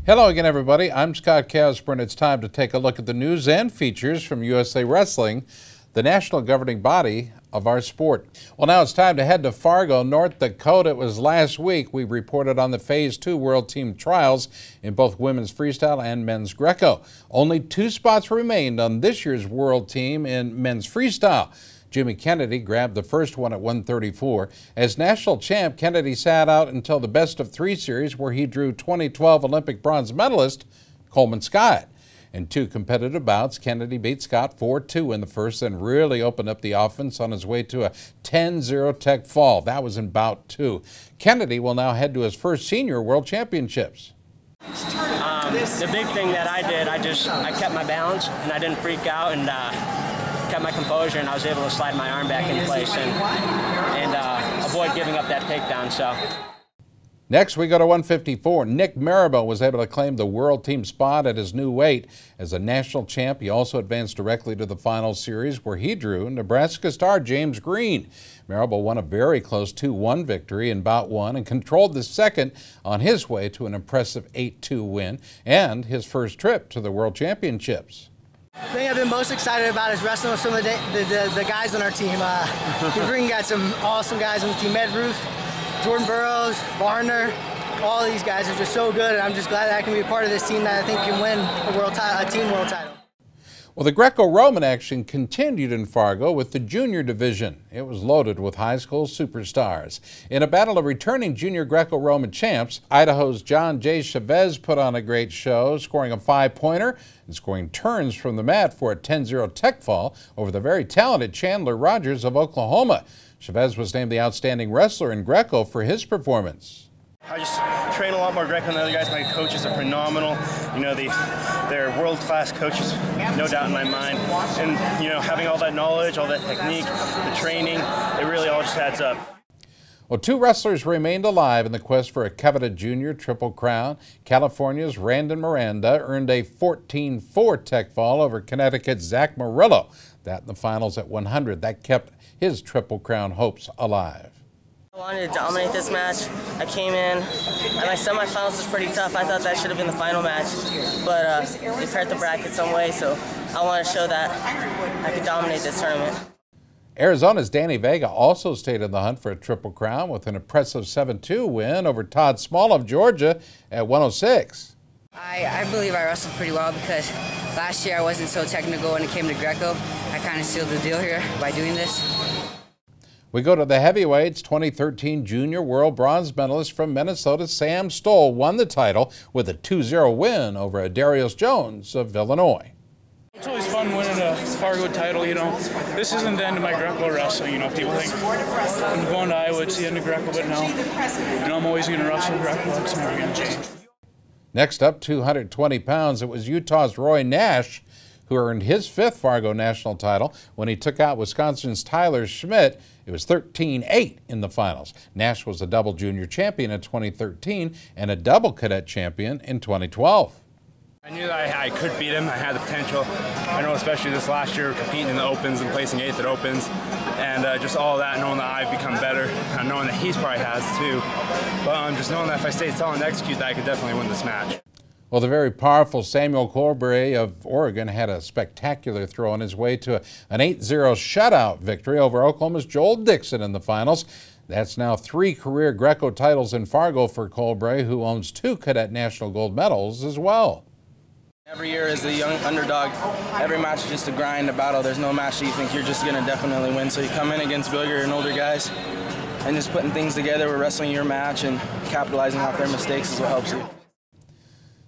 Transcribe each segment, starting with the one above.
Hello again, everybody. I'm Scott Casper, and it's time to take a look at the news and features from USA Wrestling, the national governing body of our sport. Well, now it's time to head to Fargo, North Dakota. It was last week we reported on the Phase 2 World Team Trials in both women's freestyle and men's Greco. Only 2 spots remained on this year's World Team in men's freestyle. Jimmy Kennedy grabbed the first one at 134. As national champ, Kennedy sat out until the best-of-3 series, where he drew 2012 Olympic bronze medalist Coleman Scott. In 2 competitive bouts, Kennedy beat Scott 4-2 in the first and really opened up the offense on his way to a 10-0 tech fall. That was in bout 2. Kennedy will now head to his first senior world championships. The big thing that I did, I kept my balance and I didn't freak out and kept my composure, and I was able to slide my arm back in place and avoid giving up that takedown. So. Next, we go to 154. Nick Maribel was able to claim the world team spot at his new weight. As a national champ, he also advanced directly to the final series, where he drew Nebraska star James Green. Maribel won a very close 2-1 victory in bout 1 and controlled the second on his way to an impressive 8-2 win and his first trip to the World Championships. The thing I've been most excited about is wrestling with some of the guys on our team. We've got some awesome guys on the team. Ed Ruth, Jordan Burroughs, Varner, all of these guys are just so good, and I'm just glad that I can be a part of this team that I think can win a team world title. Well, the Greco-Roman action continued in Fargo with the junior division. It was loaded with high school superstars. In a battle of returning junior Greco-Roman champs, Idaho's John J. Chavez put on a great show, scoring a 5-pointer and scoring turns from the mat for a 10-0 tech fall over the very talented Chandler Rogers of Oklahoma. Chavez was named the outstanding wrestler in Greco for his performance. I just train a lot more Greco than the other guys. My coaches are phenomenal. You know, they're world-class coaches, no doubt in my mind. And, you know, having all that knowledge, all that technique, the training, it really all just adds up. Well, 2 wrestlers remained alive in the quest for a coveted junior triple crown. California's Randon Miranda earned a 14-4 tech fall over Connecticut's Zach Murillo. That in the finals at 100. That kept his triple crown hopes alive. I wanted to dominate this match. I came in, and my semifinals was pretty tough. I thought that should have been the final match, but they paired the bracket some way, so I want to show that I could dominate this tournament. Arizona's Danny Vega also stayed in the hunt for a triple crown with an impressive 7-2 win over Todd Small of Georgia at 106. I believe I wrestled pretty well because last year I wasn't so technical when it came to Greco. I kind of sealed the deal here by doing this. We go to the heavyweights. 2013 junior world bronze medalist from Minnesota, Sam Stoll, won the title with a 2-0 win over Darius Jones of Illinois. It's always fun winning a Fargo title, you know. This isn't the end of my Greco wrestling, you know. People think I'm going to Iowa, it's the end of Greco, but no. You know, I'm always going to wrestle Greco. It's never going to change. Next up, 220 pounds, it was Utah's Roy Nash who earned his 5th Fargo national title when he took out Wisconsin's Tyler Schmidt. It was 13-8 in the finals. Nash was a double junior champion in 2013 and a double cadet champion in 2012. I knew that I could beat him. I had the potential. I know, especially this last year, competing in the Opens and placing 8th at Opens, and just all that, knowing that I've become better, and knowing that he's probably has too. But just knowing that if I stay solid and execute, that I could definitely win this match. Well, the very powerful Samuel Corbray of Oregon had a spectacular throw on his way to an 8-0 shutout victory over Oklahoma's Joel Dixon in the finals. That's now 3 career Greco titles in Fargo for Corbray, who owns 2 cadet national gold medals as well. Every year as a young underdog, every match is just a grind, a battle. There's no match that you think you're just going to definitely win. So you come in against bigger and older guys and just putting things together. We're wrestling your match and capitalizing off their mistakes is what helps you.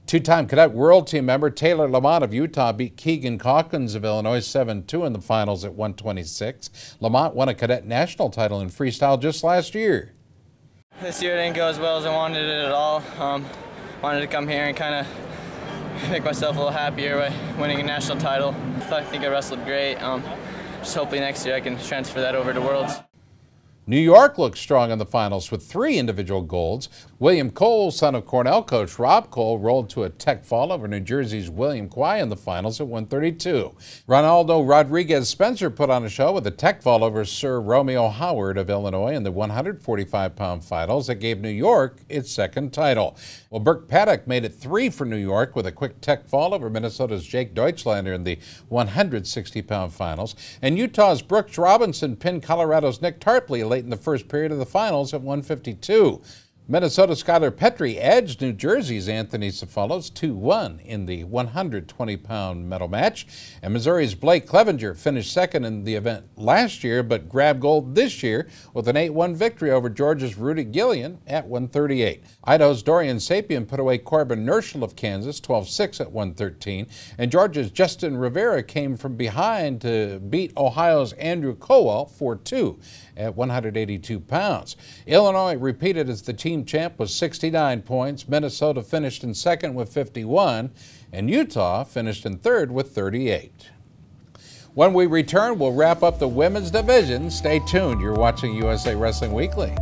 2-time cadet world team member Taylor Lamont of Utah beat Keegan Calkins of Illinois 7-2 in the finals at 126. Lamont won a cadet national title in freestyle just last year. This year didn't go as well as I wanted it at all. Wanted to come here and kind of make myself a little happier by winning a national title. I think I wrestled great. Just hopefully next year I can transfer that over to Worlds. New York looked strong in the finals with 3 individual golds. William Cole, son of Cornell coach Rob Cole, rolled to a tech fall over New Jersey's William Kwai in the finals at 132. Ronaldo Rodriguez Spencer put on a show with a tech fall over Sir Romeo Howard of Illinois in the 145-pound finals that gave New York its second title. Well, Burke Paddock made it 3 for New York with a quick tech fall over Minnesota's Jake Deutschlander in the 160-pound finals. And Utah's Brooks Robinson pinned Colorado's Nick Tarpley late in the first period of the finals at 152. Minnesota's Skylar Petrie edged New Jersey's Anthony Cefalos 2-1 in the 120-pound medal match. And Missouri's Blake Clevenger finished second in the event last year, but grabbed gold this year with an 8-1 victory over Georgia's Rudy Gillian at 138. Idaho's Dorian Sapien put away Corbin Nerschel of Kansas 12-6 at 113. And Georgia's Justin Rivera came from behind to beat Ohio's Andrew Cowell 4-2 at 182 pounds. Illinois repeated as the team champ with 69 points. Minnesota finished in second with 51, and Utah finished in third with 38. When we return, we'll wrap up the women's division. Stay tuned. You're watching USA Wrestling Weekly.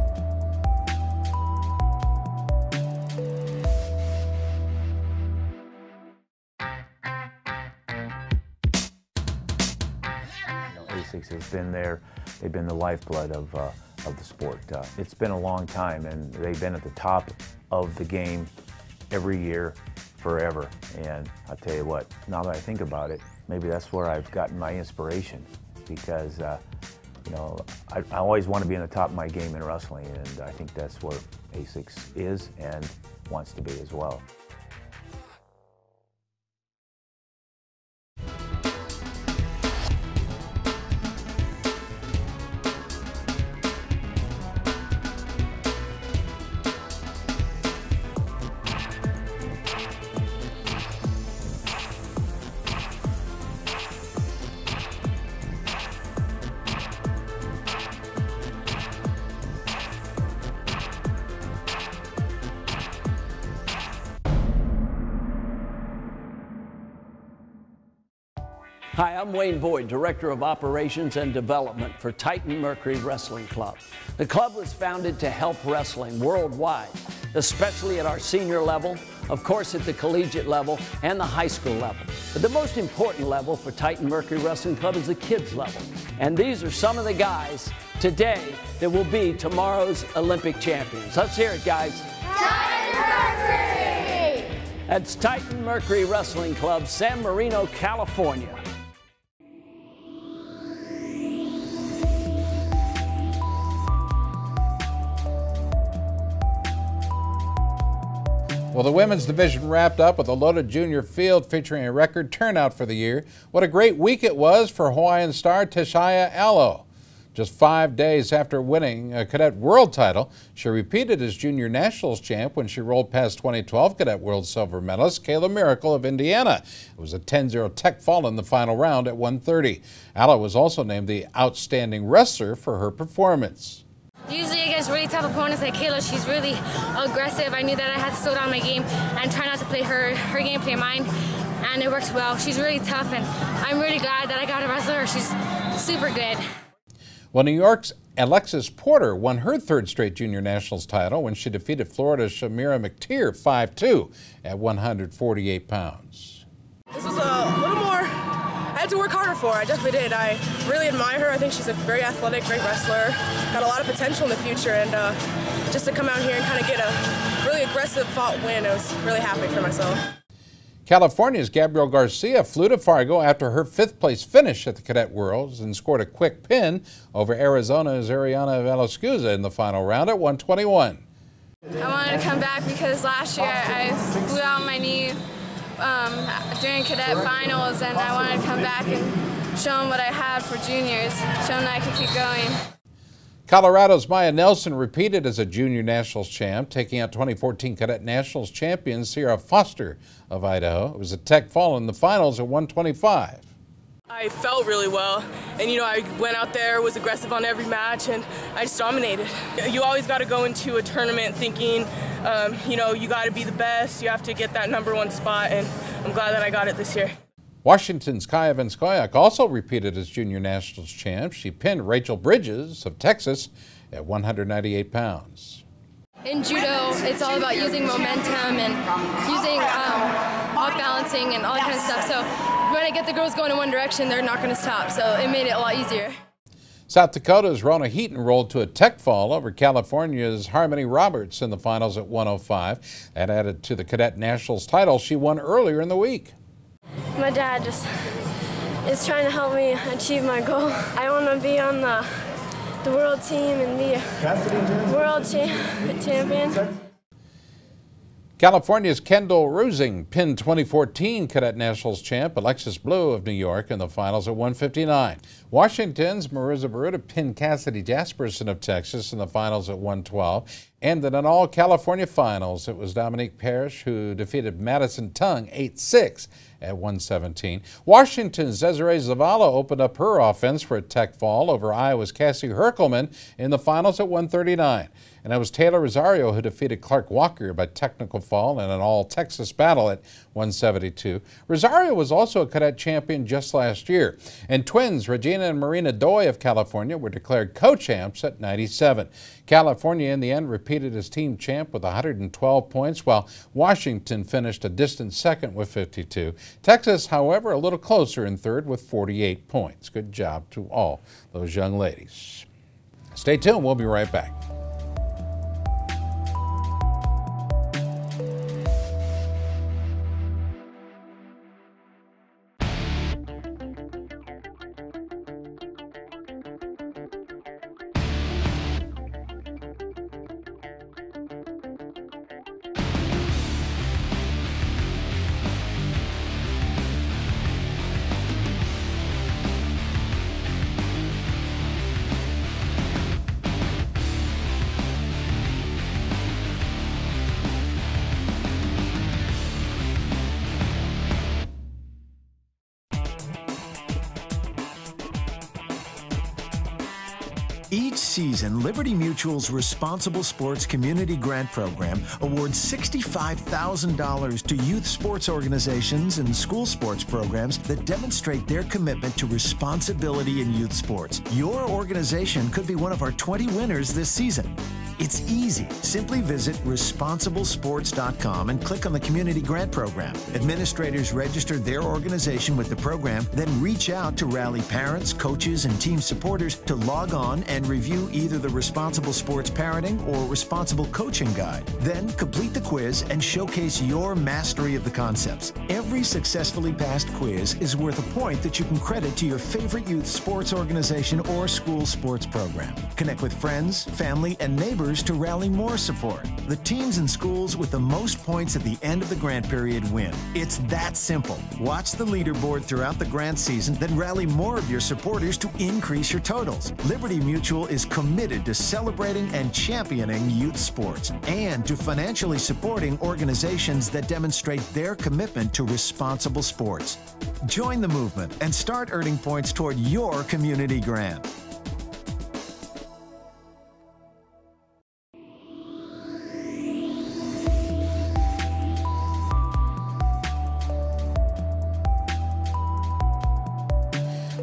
ASICS has been there. They've been the lifeblood of the sport. It's been a long time, and they've been at the top of the game every year, forever. And I'll tell you what, now that I think about it, maybe that's where I've gotten my inspiration, because you know, I always want to be in the top of my game in wrestling, and I think that's where ASICS is and wants to be as well. Hi, I'm Wayne Boyd, Director of Operations and Development for Titan Mercury Wrestling Club. The club was founded to help wrestling worldwide, especially at our senior level, of course at the collegiate level, and the high school level. But the most important level for Titan Mercury Wrestling Club is the kids level. And these are some of the guys today that will be tomorrow's Olympic champions. Let's hear it, guys. Titan Mercury! That's Titan Mercury Wrestling Club, San Marino, California. Well, the women's division wrapped up with a loaded junior field featuring a record turnout for the year. What a great week it was for Hawaiian star Tishaya Allo. Just 5 days after winning a Cadet World title, she repeated as Junior Nationals champ when she rolled past 2012 Cadet World silver medalist Kayla Miracle of Indiana. It was a 10-0 tech fall in the final round at 130. Allo was also named the Outstanding Wrestler for her performance. Usually against really tough opponents like Kayla, she's really aggressive. I knew that I had to slow down my game and try not to play her game, play mine, and it worked well. She's really tough, and I'm really glad that I got to wrestle her. She's super good. Well, New York's Alexis Porter won her third straight Junior Nationals title when she defeated Florida's Shamira McTeer 5-2 at 148 pounds. This was a little more, I had to work harder for. I definitely did. I really admire her. I think she's a very athletic, great wrestler. Got a lot of potential in the future, and just to come out here and kind of get a really aggressive fought win, I was really happy for myself. California's Gabrielle Garcia flew to Fargo after her 5th place finish at the Cadet Worlds and scored a quick pin over Arizona's Ariana Velasquez in the final round at 121. I wanted to come back because last year I blew out my knee during Cadet Finals, and I wanted to come back and show them what I had for juniors, show them that I could keep going. Colorado's Maya Nelson repeated as a Junior Nationals champ, taking out 2014 Cadet Nationals champion Sierra Foster of Idaho. It was a tech fall in the finals at 125. I felt really well, and I went out there, was aggressive on every match, and I just dominated. You always got to go into a tournament thinking, you got to be the best, you have to get that #1 spot, and I'm glad that I got it this year. Washington's Kaya Venskoyak also repeated as Junior Nationals champ. She pinned Rachel Bridges of Texas at 198 pounds. In judo, it's all about using momentum and using off balancing and all that kind of stuff. So when I get the girls going in one direction, they're not going to stop. So it made it a lot easier. South Dakota's Rona Heaton rolled to a tech fall over California's Harmony Roberts in the finals at 105. That added to the Cadet Nationals title she won earlier in the week. My dad just is trying to help me achieve my goal. I want to be on the world team and be a world champion. California's Kendall Rusing pinned 2014 Cadet Nationals champ Alexis Blue of New York in the finals at 159. Washington's Marissa Baruta pinned Cassidy Jasperson of Texas in the finals at 112. And in an all-California finals, it was Dominique Parrish who defeated Madison Tung 8-6 at 117. Washington's Desiree Zavala opened up her offense for a tech fall over Iowa's Cassie Herkelman in the finals at 139. And it was Taylor Rosario who defeated Clark Walker by technical fall in an all-Texas battle at 172. Rosario was also a cadet champion just last year. And twins Regina and Marina Doi of California were declared co-champs at 97. California in the end repeated as team champ with 112 points, while Washington finished a distant second with 52. Texas, however, a little closer in third with 48 points. Good job to all those young ladies. Stay tuned. We'll be right back. Each season, Liberty Mutual's Responsible Sports Community Grant Program awards $65,000 to youth sports organizations and school sports programs that demonstrate their commitment to responsibility in youth sports. Your organization could be one of our 20 winners this season. It's easy. Simply visit responsiblesports.com and click on the Community Grant Program. Administrators register their organization with the program, then reach out to rally parents, coaches, and team supporters to log on and review either the Responsible Sports Parenting or Responsible Coaching Guide. Then complete the quiz and showcase your mastery of the concepts. Every successfully passed quiz is worth a point that you can credit to your favorite youth sports organization or school sports program. Connect with friends, family, and neighbors to rally more support. The teams and schools with the most points at the end of the grant period win. It's that simple. Watch the leaderboard throughout the grant season, then rally more of your supporters to increase your totals. Liberty Mutual is committed to celebrating and championing youth sports and to financially supporting organizations that demonstrate their commitment to responsible sports. Join the movement and start earning points toward your community grant.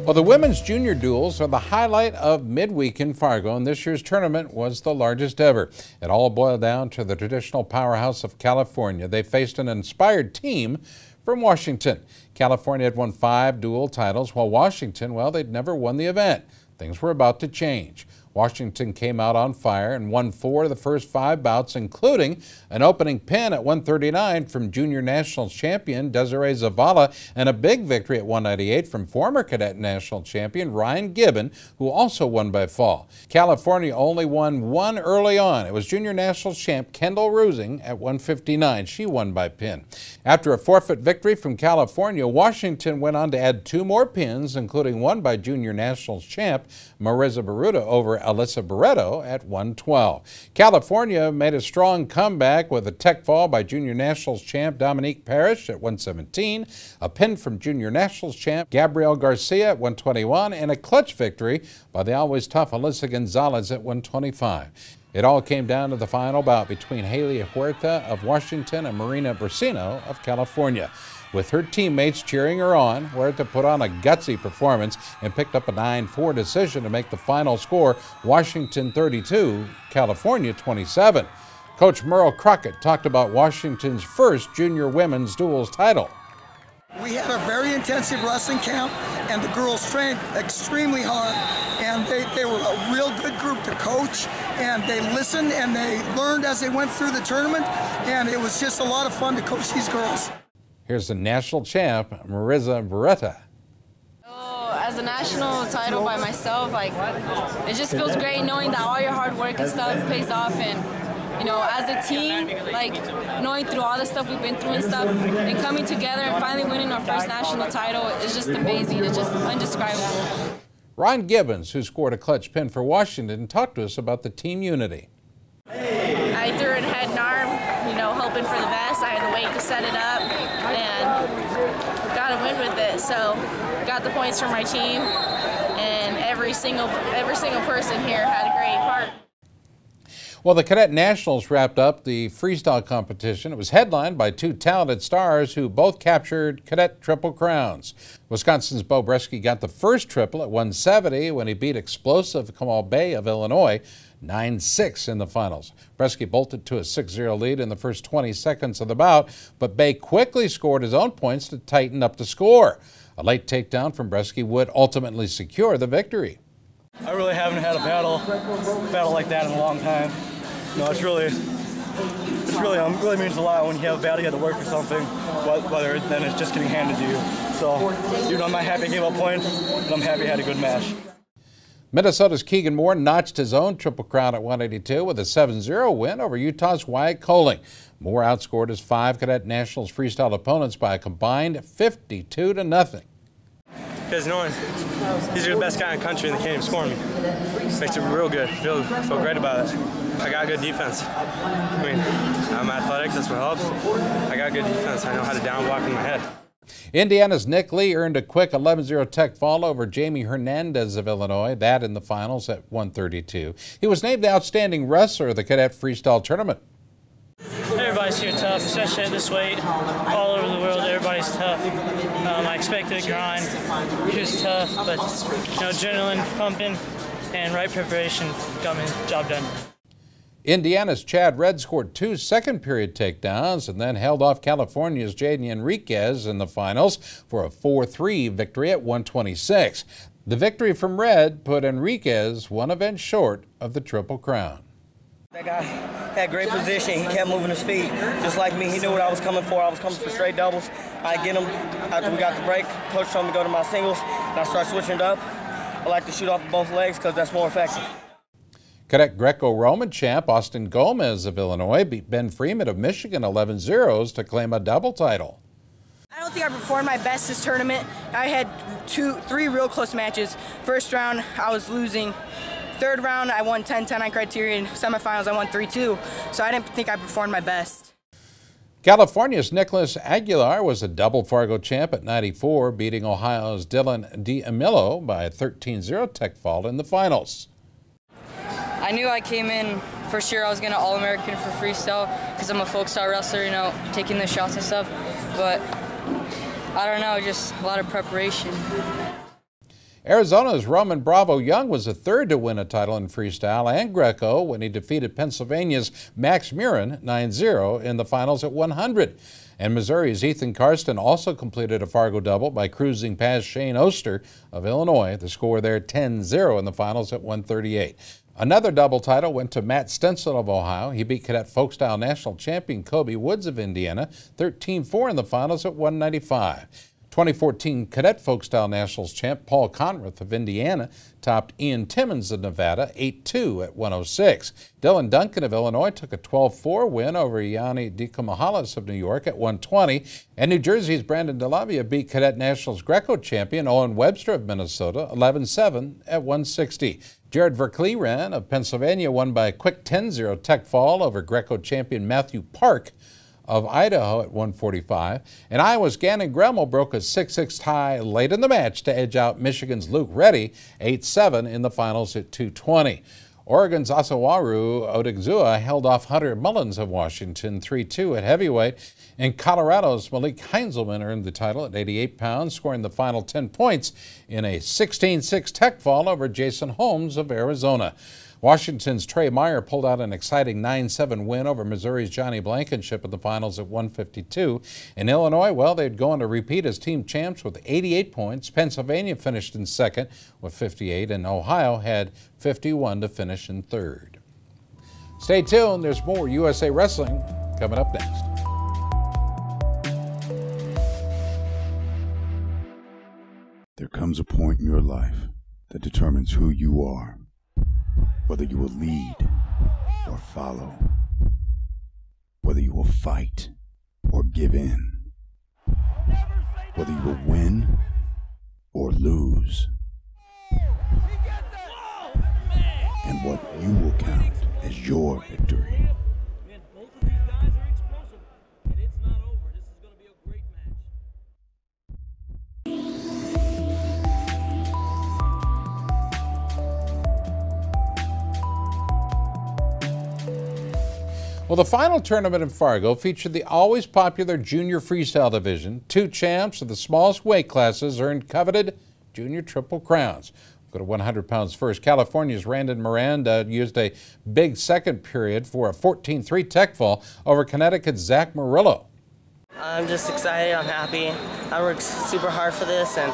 Well, the women's junior duels are the highlight of midweek in Fargo, and this year's tournament was the largest ever. It all boiled down to the traditional powerhouse of California. They faced an inspired team from Washington. California had won 5 dual titles, while Washington, well, they'd never won the event. Things were about to change. Washington came out on fire and won 4 of the first 5 bouts, including an opening pin at 139 from junior national champion Desiree Zavala and a big victory at 198 from former cadet national champion Ryan Gibbon, who also won by fall. California only won 1 early on. It was junior national champ Kendall Rusing at 159. She won by pin. After a forfeit victory from California, Washington went on to add 2 more pins, including one by junior nationals champ Marissa Baruta over Alyssa Barreto at 112. California made a strong comeback with a tech fall by junior nationals champ Dominique Parrish at 117, a pin from junior nationals champ Gabrielle Garcia at 121, and a clutch victory by the always tough Alyssa Gonzalez at 125. It all came down to the final bout between Haley Huerta of Washington and Marina Brasino of California. With her teammates cheering her on, Huerta put on a gutsy performance and picked up a 9-4 decision to make the final score Washington 32, California 27. Coach Merle Crockett talked about Washington's first junior women's duels title. We had a very intensive wrestling camp, and the girls trained extremely hard, and they were a real good group to coach, and they listened and they learned as they went through the tournament, and it was just a lot of fun to coach these girls. Here's the national champ, Marissa Beretta. As a national title by myself, it just feels great knowing that all your hard work and stuff pays off, and as a team, knowing through all the stuff we've been through and stuff, and coming together and finally winning our first national title is just amazing. It's just indescribable. Ron Gibbons, who scored a clutch pin for Washington, talked to us about the team unity. I threw it head and arm, hoping for the best. I had to wait to set it up and got to win with it. So got the points for my team, and every single person here had a great part. Well, the Cadet Nationals wrapped up the freestyle competition. It was headlined by two talented stars who both captured Cadet Triple Crowns. Wisconsin's Bo Bresky got the first triple at 170 when he beat explosive Kamal Bay of Illinois 9-6 in the finals. Bresky bolted to a 6-0 lead in the first 20 seconds of the bout, but Bay quickly scored his own points to tighten up the score. A late takedown from Bresky would ultimately secure the victory. I really haven't had a battle like that in a long time. It really means a lot when you have a battle. You have to work for something, whether then it's just getting handed to you. So, I'm not happy I gave up points, but I'm happy I had a good match. Minnesota's Keegan Moore notched his own Triple Crown at 182 with a 7-0 win over Utah's Wyatt Coling. Moore outscored his 5 Cadet Nationals freestyle opponents by a combined 52-0. Because knowing he's the best guy in the country and they can't even score me makes it real good. Feel great about it. I got good defense. I'm athletic, that's what helps. I got good defense. I know how to down block in my head. Indiana's Nick Lee earned a quick 11-0 tech fall over Jamie Hernandez of Illinois, that in the finals at 132. He was named the outstanding wrestler of the Cadet Freestyle Tournament. Everybody's here tough, especially at this weight. All over the world, everybody's tough. I expected a grind. It was tough, but adrenaline pumping and right preparation got me the job done. Indiana's Chad Redd scored 2 second-period takedowns and then held off California's Jaden Enriquez in the finals for a 4-3 victory at 126. The victory from Redd put Enriquez one event short of the Triple Crown. That guy had great position. He kept moving his feet. Just like me, he knew what I was coming for. I was coming for straight doubles. I get him after we got the break. Coach told me to go to my singles, and I start switching it up. I like to shoot off of both legs because that's more effective. Cadet Greco-Roman champ Austin Gomez of Illinois beat Ben Freeman of Michigan 11-0 to claim a double title. I don't think I performed my best this tournament. I had 3 real close matches. First round, I was losing. Third round, I won 10-10 on criterion. Semifinals, I won 3-2. So I didn't think I performed my best. California's Nicholas Aguilar was a double Fargo champ at 94, beating Ohio's Dylan D'Amillo by a 13-0 tech fall in the finals. I knew I came in first year I was going to All-American for freestyle because I'm a folk style wrestler, taking the shots and stuff. But I don't know, just a lot of preparation. Arizona's Roman Bravo Young was the third to win a title in freestyle and Greco when he defeated Pennsylvania's Max Murin 9-0 in the finals at 100. And Missouri's Ethan Karsten also completed a Fargo double by cruising past Shane Oster of Illinois. The score there 10-0 in the finals at 138. Another double title went to Matt Stencil of Ohio. He beat Cadet Folkstyle National Champion Kobe Woods of Indiana 13-4 in the finals at 195. 2014 Cadet Folkstyle Nationals champ Paul Conrath of Indiana topped Ian Timmons of Nevada 8-2 at 106. Dylan Duncan of Illinois took a 12-4 win over Yanni DiComahalis of New York at 120. And New Jersey's Brandon DeLavia beat Cadet Nationals Greco champion Owen Webster of Minnesota 11-7 at 160. Jared Verkleeren of Pennsylvania won by a quick 10-0 tech fall over Greco champion Matthew Park of Idaho at 145. And Iowa's Gannon Gremmel broke a 6-6 tie late in the match to edge out Michigan's Luke Reddy 8-7 in the finals at 220. Oregon's Asawaru Odigzua held off Hunter Mullins of Washington 3-2 at heavyweight. And Colorado's Malik Heinzelman earned the title at 88 pounds, scoring the final 10 points in a 16-6 tech fall over Jason Holmes of Arizona. Washington's Trey Meyer pulled out an exciting 9-7 win over Missouri's Johnny Blankenship in the finals at 152. In Illinois, well, they'd go on to repeat as team champs with 88 points. Pennsylvania finished in second with 58, and Ohio had 51 to finish in third. Stay tuned. There's more USA Wrestling coming up next. There comes a point in your life that determines who you are, whether you will lead or follow, whether you will fight or give in, whether you will win or lose, and what you will count as your victory. Well, the final tournament in Fargo featured the always popular junior freestyle division. 2 champs of the smallest weight classes earned coveted junior triple crowns. Go to 100 pounds first. California's Randon Miranda used a big second period for a 14-3 tech fall over Connecticut's Zach Murillo. I'm just excited. I'm happy. I worked super hard for this, and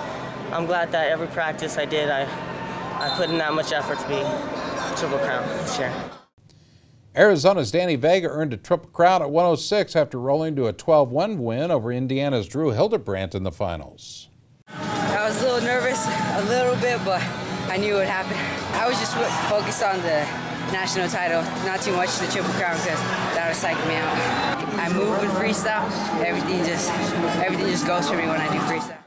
I'm glad that every practice I did, I put in that much effort to be triple crown this year. Arizona's Danny Vega earned a triple crown at 106 after rolling to a 12-1 win over Indiana's Drew Hildebrandt in the finals. I was a little nervous, a little bit, but I knew it would happen. I was just focused on the national title, not too much the triple crown because that would psych me out. I move in freestyle, everything just goes for me when I do freestyle.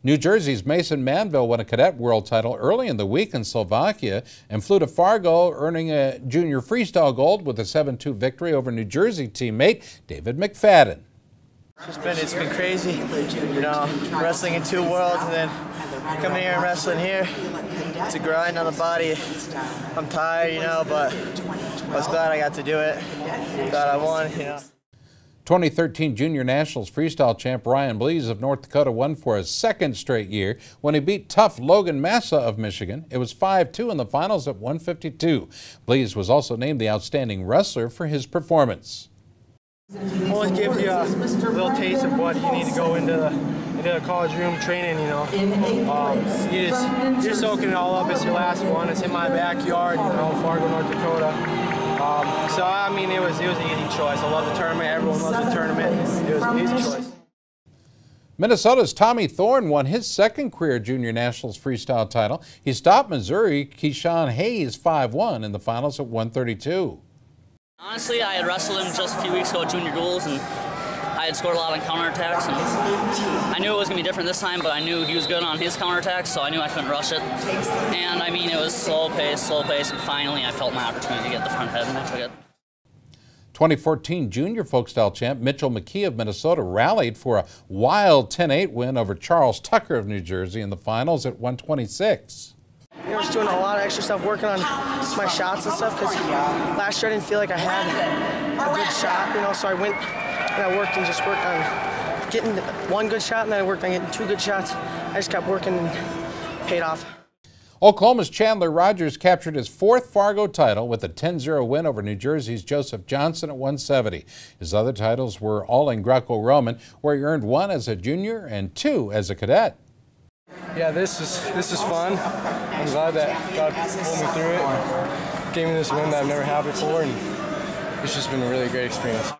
New Jersey's Mason Manville won a cadet world title early in the week in Slovakia and flew to Fargo, earning a junior freestyle gold with a 7-2 victory over New Jersey teammate David McFadden. It's been crazy, you know, wrestling in 2 worlds and then coming here and wrestling here. It's a grind on the body. I'm tired, you know, but I was glad I got to do it. Glad I won, you know. 2013 Junior Nationals freestyle champ Ryan Blees of North Dakota won for a 2nd straight year when he beat tough Logan Massa of Michigan. It was 5-2 in the finals at 152. Blees was also named the outstanding wrestler for his performance. Always gives you a little taste of what you need to go into the college room training, you know. You're soaking it all up. It's your last one. It's in my backyard, you know, Fargo, North Dakota. So, I mean, it was an easy choice. I love the tournament. Everyone loves the tournament. It was an easy choice. Minnesota's Tommy Thorne won his 2nd career Junior Nationals freestyle title. He stopped Missouri Keyshawn Hayes 5-1 in the finals at 132. Honestly, I had wrestled him just a few weeks ago at junior duels, and I had scored a lot on counterattacks. And I knew it was going to be different this time, but I knew he was good on his counterattacks, so I knew I couldn't rush it. And I mean, it was slow pace, and finally I felt my opportunity to get the front head, and I took it. 2014 junior folk style champ Mitchell McKee of Minnesota rallied for a wild 10-8 win over Charles Tucker of New Jersey in the finals at 126. I was doing a lot of extra stuff, working on my shots and stuff, because last year I didn't feel like I had a good shot, you know, so I went and I worked and just worked on getting 1 good shot, and then I worked on getting 2 good shots. I just kept working and paid off. Oklahoma's Chandler Rogers captured his 4th Fargo title with a 10-0 win over New Jersey's Joseph Johnson at 170. His other titles were all in Greco-Roman, where he earned 1 as a junior and 2 as a cadet. Yeah, this is fun. I'm glad that God pulled me through it and gave me this win that I've never had before, and it's just been a really great experience.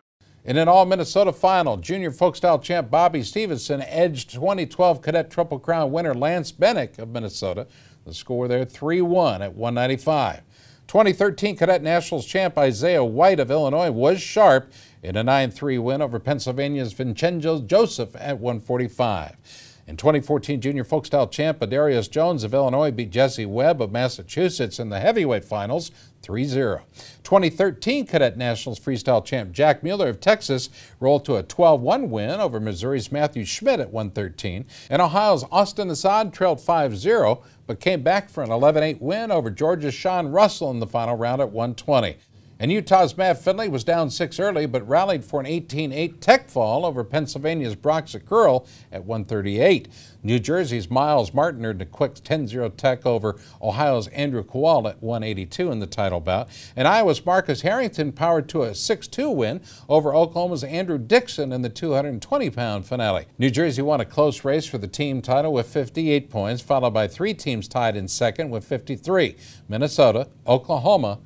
In an all-Minnesota final, junior folk style champ Bobby Stevenson edged 2012 cadet triple crown winner Lance Bennick of Minnesota. The score there 3-1 at 195. 2013 cadet nationals champ Isaiah White of Illinois was sharp in a 9-3 win over Pennsylvania's Vincenzo Joseph at 145. In 2014, junior folk style champ Adarius Jones of Illinois beat Jesse Webb of Massachusetts in the heavyweight finals 3-0. 2013 cadet nationals freestyle champ Jack Mueller of Texas rolled to a 12-1 win over Missouri's Matthew Schmidt at 113. And Ohio's Austin Assad trailed 5-0, but came back for an 11-8 win over Georgia's Sean Russell in the final round at 120. And Utah's Matt Finley was down 6 early, but rallied for an 18-8 tech fall over Pennsylvania's Brock Zakurl at 138. New Jersey's Miles Martin earned a quick 10-0 tech over Ohio's Andrew Kowal at 182 in the title bout. And Iowa's Marcus Harrington powered to a 6-2 win over Oklahoma's Andrew Dixon in the 220-pound finale. New Jersey won a close race for the team title with 58 points, followed by 3 teams tied in second with 53: Minnesota, Oklahoma,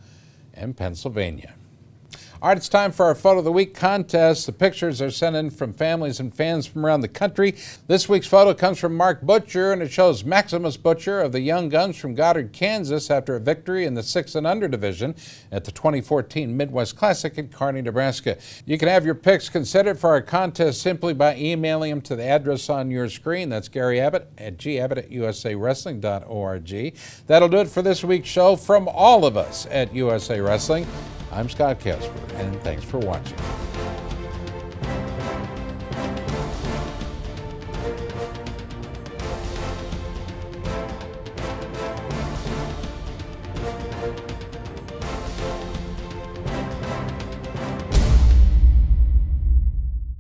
and Pennsylvania. All right, it's time for our Photo of the Week contest. The pictures are sent in from families and fans from around the country. This week's photo comes from Mark Butcher, and it shows Maximus Butcher of the Young Guns from Goddard, Kansas, after a victory in the 6 and under division at the 2014 Midwest Classic in Kearney, Nebraska. You can have your picks considered for our contest simply by emailing them to the address on your screen. That's Gary Abbott at gabbott@usawrestling.org. That'll do it for this week's show. From all of us at USA Wrestling, I'm Scott Casper, and thanks for watching.